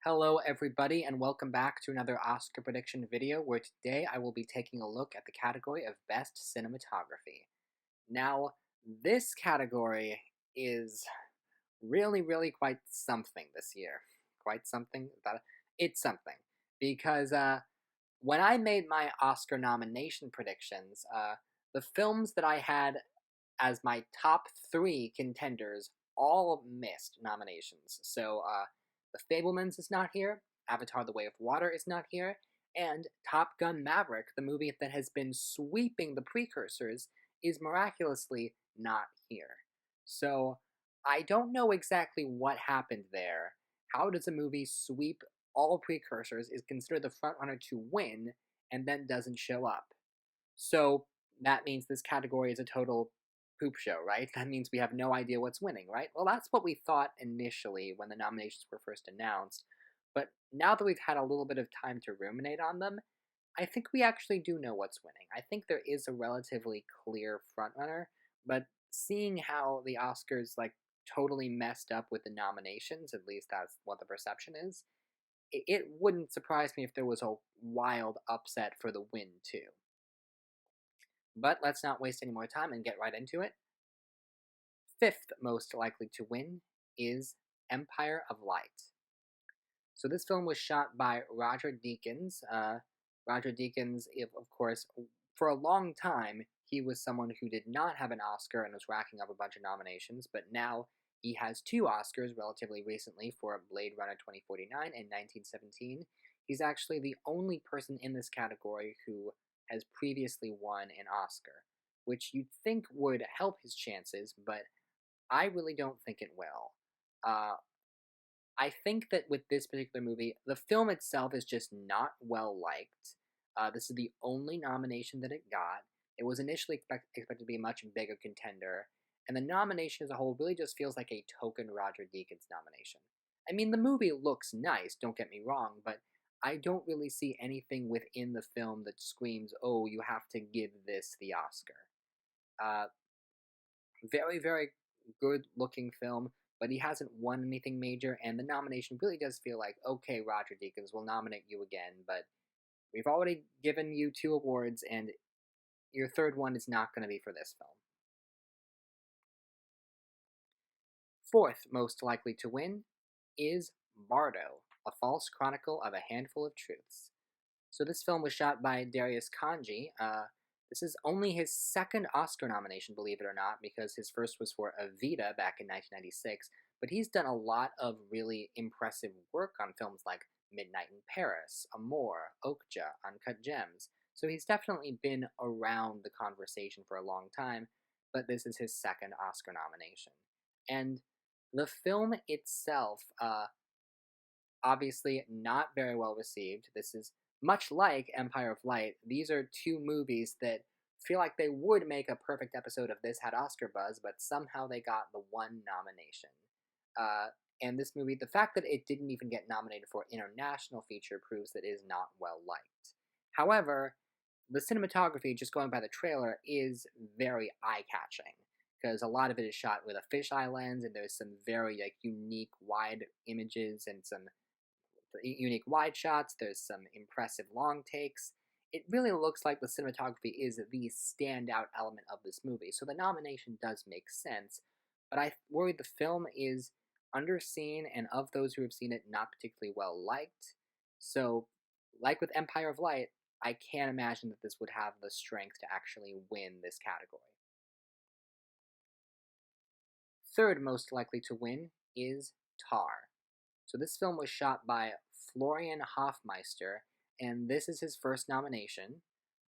Hello everybody and welcome back to another Oscar prediction video where today I will be taking a look at the category of Best Cinematography. Now, this category is really quite something this year. Quite something? It's something. Because when I made my Oscar nomination predictions, the films that I had as my top three contenders all missed nominations. So, The Fablemans is not here, Avatar The Way of Water is not here, and Top Gun Maverick, the movie that has been sweeping the precursors, is miraculously not here. So, I don't know exactly what happened there. How does a movie sweep all precursors, is considered the frontrunner to win, and then doesn't show up? So, that means this category is a total poop show, right? That means we have no idea what's winning, right? Well, that's what we thought initially when the nominations were first announced. But now that we've had a little bit of time to ruminate on them, I think we actually do know what's winning. I think there is a relatively clear frontrunner, but seeing how the Oscars totally messed up with the nominations, at least that's what the perception is, it wouldn't surprise me if there was a wild upset for the win too. But let's not waste any more time and get right into it. Fifth most likely to win is Empire of Light. So this film was shot by Roger Deakins. Roger Deakins, of course, for a long time, he was someone who did not have an Oscar and was racking up a bunch of nominations, but now he has two Oscars relatively recently for Blade Runner 2049 and 1917. He's actually the only person in this category who has previously won an Oscar, which you'd think would help his chances, but I really don't think it will. Uh, I think that with this particular movie, the film itself is just not well liked. This is the only nomination that it got. It was initially expected to be a much bigger contender, and the nomination as a whole really just feels like a token Roger Deakins nomination. I mean, the movie looks nice, don't get me wrong, but I don't really see anything within the film that screams, oh, you have to give this the Oscar. Uh, very good looking film, but he hasn't won anything major, and the nomination really does feel like, okay, Roger Deakins, we'll nominate you again, but we've already given you two awards, and your third one is not going to be for this film. Fourth most likely to win is Bardo, A False Chronicle of a Handful of Truths. So this film was shot by Darius Kanji. This is only his second Oscar nomination, believe it or not, because his first was for Evita back in 1996, but he's done a lot of really impressive work on films like Midnight in Paris, Amour, Okja, Uncut Gems, so he's definitely been around the conversation for a long time, but this is his second Oscar nomination. And the film itself, obviously not very well received. This is much like Empire of Light. These are two movies that feel like they would make a perfect episode of This Had Oscar Buzz, but somehow they got the one nomination. Uh, and this movie, the fact that it didn't even get nominated for international feature proves that it is not well liked. However, the cinematography, just going by the trailer, is very eye-catching because a lot of it is shot with a fisheye lens, and there's some very unique wide images and some unique wide shots. There's some impressive long takes. It really looks like the cinematography is the standout element of this movie, so the nomination does make sense. But I worry the film is underseen, and of those who have seen it, not particularly well liked. So, like with Empire of Light, I can't imagine that this would have the strength to actually win this category. Third most likely to win is Tar. So this film was shot by Florian Hofmeister, and this is his first nomination.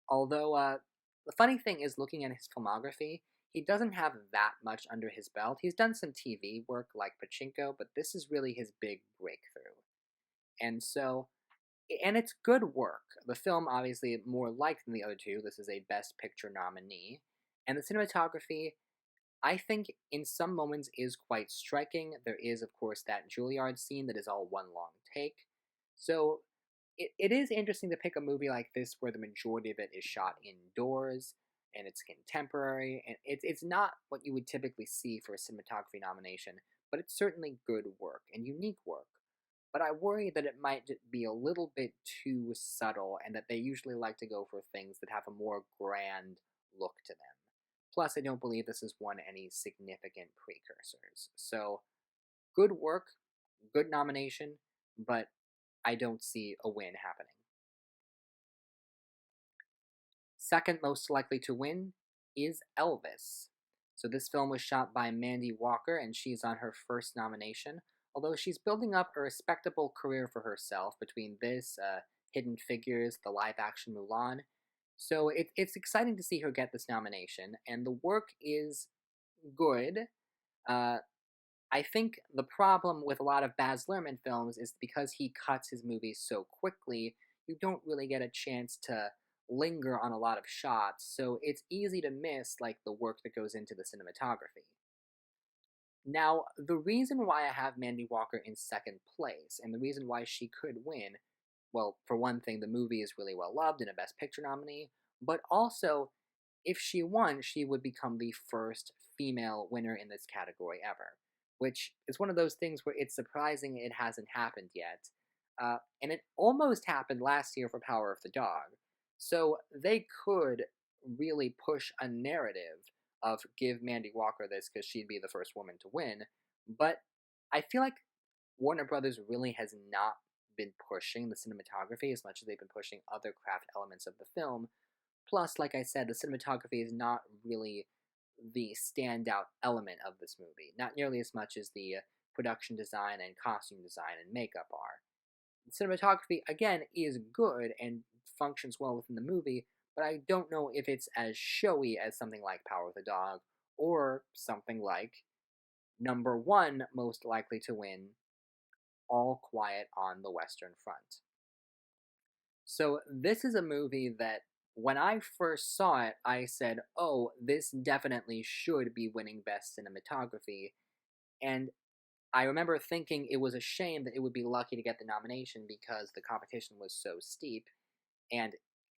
Although, the funny thing is, looking at his filmography, he doesn't have that much under his belt. He's done some TV work like Pachinko, but this is really his big breakthrough. And so, and it's good work. The film, obviously, more liked than the other two. This is a Best Picture nominee. And the cinematography, I think, in some moments is quite striking. There is, of course, that Juilliard scene that is all one long take. So it is interesting to pick a movie like this where the majority of it is shot indoors and it's contemporary, and it's not what you would typically see for a cinematography nomination, but it's certainly good work and unique work. but I worry that it might be a little bit too subtle and that they usually like to go for things that have a more grand look to them. Plus, I don't believe this has won any significant precursors. So, good work, good nomination, but I don't see a win happening. Second most likely to win is Elvis. So this film was shot by Mandy Walker, and she's on her first nomination, although she's building up a respectable career for herself between this, Hidden Figures, the live-action Mulan. So it's exciting to see her get this nomination, and the work is good. Uh, I think the problem with a lot of Baz Luhrmann films is because he cuts his movies so quickly, you don't really get a chance to linger on a lot of shots, so it's easy to miss like the work that goes into the cinematography. Now, the reason why I have Mandy Walker in second place, and the reason why she could win, well, for one thing, the movie is really well loved and a Best Picture nominee, but also, if she won, she would become the first female winner in this category ever, which is one of those things where it's surprising it hasn't happened yet. And it almost happened last year for Power of the Dog. So they could really push a narrative of give Mandy Walker this because she'd be the first woman to win. But I feel like Warner Brothers really has not been pushing the cinematography as much as they've been pushing other craft elements of the film. Plus, like I said, the cinematography is not really the standout element of this movie, not nearly as much as the production design and costume design and makeup are. The cinematography, again, is good and functions well within the movie, but I don't know if it's as showy as something like Power of the Dog or something like number one most likely to win, All Quiet on the Western Front. So this is a movie that when I first saw it, I said, oh, this definitely should be winning Best Cinematography. And I remember thinking it was a shame that it would be lucky to get the nomination because the competition was so steep. And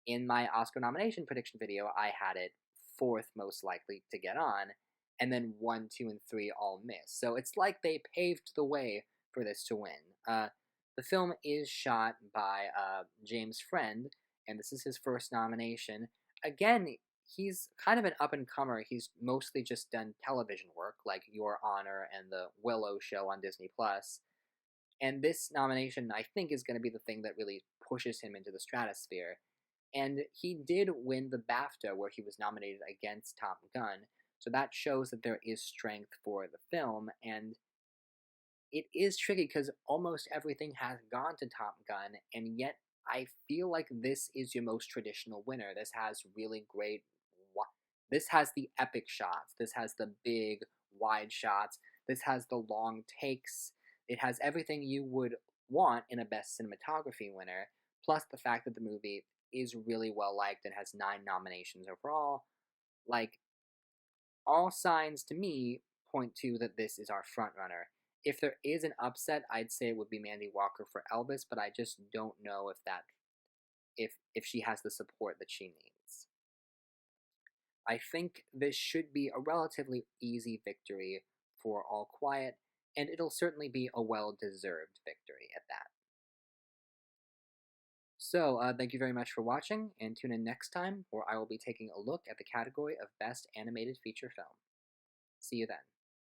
in my Oscar nomination prediction video, I had it fourth most likely to get on, and then 1, 2, and 3 all missed. So it's like they paved the way for this to win. The film is shot by James Friend, and this is his first nomination. Again, he's kind of an up-and-comer. He's mostly just done television work, like Your Honor and The Willow Show on Disney+. And this nomination, I think, is going to be the thing that really pushes him into the stratosphere. And he did win the BAFTA, where he was nominated against Top Gun, so that shows that there is strength for the film, and it is tricky because almost everything has gone to Top Gun, and yet I feel like this is your most traditional winner. This has really great. This has the epic shots. This has the big, wide shots. This has the long takes. It has everything you would want in a Best Cinematography winner, plus the fact that the movie is really well liked and has 9 nominations overall. Like, all signs to me point to that this is our frontrunner. If there is an upset, I'd say it would be Mandy Walker for Elvis, but I just don't know if she has the support that she needs. I think this should be a relatively easy victory for All Quiet, and it'll certainly be a well-deserved victory at that. So, thank you very much for watching, and tune in next time where I will be taking a look at the category of Best Animated Feature Film. See you then.